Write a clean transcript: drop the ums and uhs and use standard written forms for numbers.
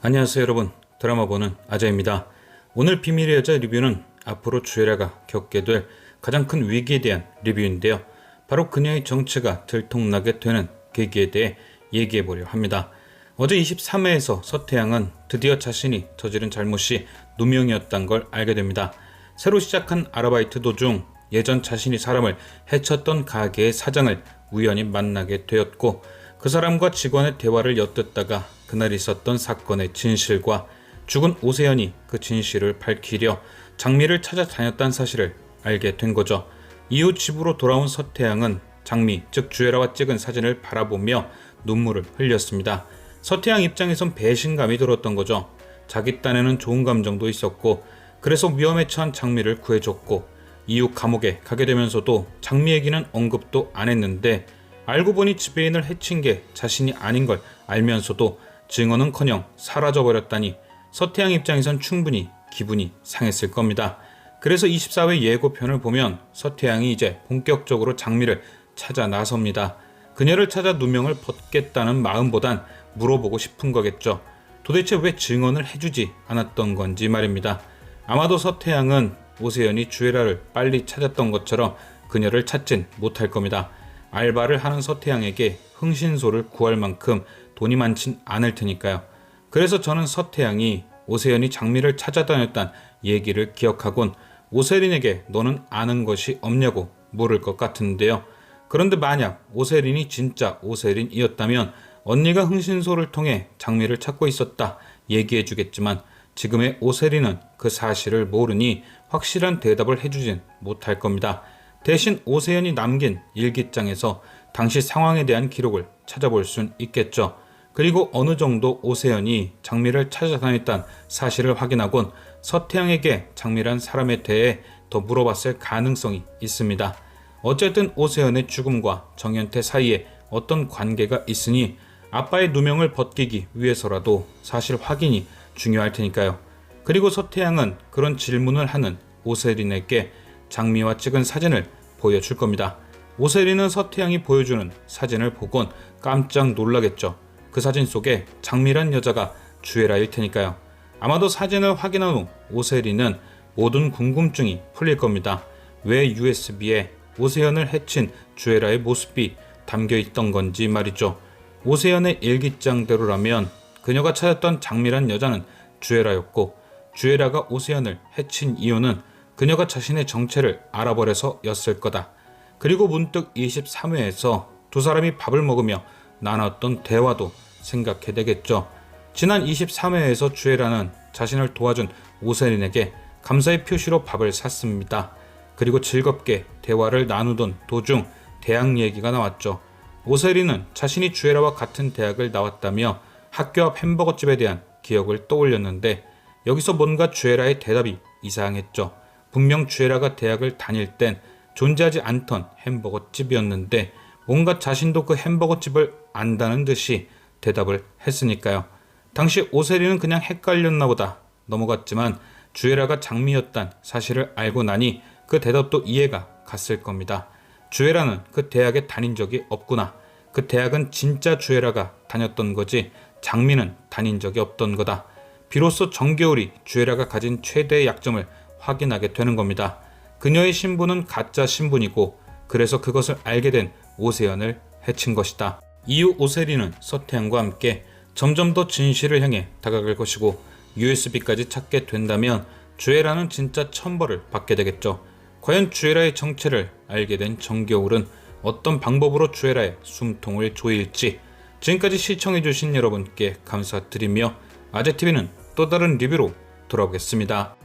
안녕하세요 여러분, 드라마 보는 아재입니다. 오늘 비밀의 여자 리뷰는 앞으로 주애라가 겪게 될 가장 큰 위기에 대한 리뷰인데요. 바로 그녀의 정체가 들통나게 되는 계기에 대해 얘기해보려 합니다. 어제 23회에서 서태양은 드디어 자신이 저지른 잘못이 누명이었다는 걸 알게 됩니다. 새로 시작한 아르바이트 도중 예전 자신이 사람을 해쳤던 가게의 사장을 우연히 만나게 되었고, 그 사람과 직원의 대화를 엿듣다가 그날 있었던 사건의 진실과 죽은 오세연이 그 진실을 밝히려 장미를 찾아다녔다는 사실을 알게 된 거죠. 이후 집으로 돌아온 서태양은 장미, 즉 주애라와 찍은 사진을 바라보며 눈물을 흘렸습니다. 서태양 입장에선 배신감이 들었던 거죠. 자기 딴에는 좋은 감정도 있었고, 그래서 위험에 처한 장미를 구해줬고, 이후 감옥에 가게 되면서도 장미 얘기는 언급도 안 했는데, 알고 보니 지배인을 해친 게 자신이 아닌 걸 알면서도 증언은커녕 사라져버렸다니 서태양 입장에선 충분히 기분이 상했을 겁니다. 그래서 24회 예고편을 보면 서태양이 이제 본격적으로 장미를 찾아 나섭니다. 그녀를 찾아 누명을 벗겠다는 마음보단 물어보고 싶은 거겠죠. 도대체 왜 증언을 해주지 않았던 건지 말입니다. 아마도 서태양은 오세연이 주애라를 빨리 찾았던 것처럼 그녀를 찾진 못할 겁니다. 알바를 하는 서태양에게 흥신소를 구할 만큼 돈이 많진 않을 테니까요. 그래서 저는 서태양이 오세연이 장미를 찾아다녔단 얘기를 기억하곤 오세린에게 너는 아는 것이 없냐고 물을 것 같은데요. 그런데 만약 오세린이 진짜 오세린이었다면 언니가 흥신소를 통해 장미를 찾고 있었다 얘기해 주겠지만, 지금의 오세린은 그 사실을 모르니 확실한 대답을 해주진 못할 겁니다. 대신 오세연이 남긴 일기장에서 당시 상황에 대한 기록을 찾아볼 순 있겠죠. 그리고 어느 정도 오세연이 장미를 찾아다녔다는 사실을 확인하곤 서태양에게 장미란 사람에 대해 더 물어봤을 가능성이 있습니다. 어쨌든 오세연의 죽음과 정연태 사이에 어떤 관계가 있으니 아빠의 누명을 벗기기 위해서라도 사실 확인이 중요할 테니까요. 그리고 서태양은 그런 질문을 하는 오세린에게 장미와 찍은 사진을 보여줄 겁니다. 오세린은 서태양이 보여주는 사진을 보곤 깜짝 놀라겠죠. 그 사진 속에 장미란 여자가 주애라일 테니까요. 아마도 사진을 확인한 후 오세린은 모든 궁금증이 풀릴 겁니다. 왜 USB에 오세연을 해친 주애라의 모습이 담겨 있던 건지 말이죠. 오세연의 일기장대로라면 그녀가 찾았던 장미란 여자는 주애라였고, 주애라가 오세연을 해친 이유는 그녀가 자신의 정체를 알아버려서였을 거다. 그리고 문득 23회에서 두 사람이 밥을 먹으며 나눴던 대화도 생각해 되겠죠. 지난 23회에서 주애라는 자신을 도와준 오세린에게 감사의 표시로 밥을 샀습니다. 그리고 즐겁게 대화를 나누던 도중 대학 얘기가 나왔죠. 오세린은 자신이 주애라와 같은 대학을 나왔다며 학교 앞 햄버거집에 대한 기억을 떠올렸는데, 여기서 뭔가 주애라의 대답이 이상했죠. 분명 주애라가 대학을 다닐 땐 존재하지 않던 햄버거집이었는데 뭔가 자신도 그 햄버거집을 안다는 듯이 대답을 했으니까요. 당시 오세린은 그냥 헷갈렸나 보다 넘어갔지만 주애라가 장미였단 사실을 알고 나니 그 대답도 이해가 갔을 겁니다. 주애라는 그 대학에 다닌 적이 없구나. 그 대학은 진짜 주애라가 다녔던 거지 장미는 다닌 적이 없던 거다. 비로소 정겨울이 주애라가 가진 최대의 약점을 확인하게 되는 겁니다. 그녀의 신분은 가짜 신분이고, 그래서 그것을 알게 된 오세연을 해친 것이다. 이후 오세린은 서태양과 함께 점점 더 진실을 향해 다가갈 것이고, USB까지 찾게 된다면 주애라는 진짜 천벌을 받게 되겠죠. 과연 주애라의 정체를 알게 된 정겨울은 어떤 방법으로 주애라의 숨통을 조일지. 지금까지 시청해주신 여러분께 감사드리며 아재TV는 또 다른 리뷰로 돌아오겠습니다.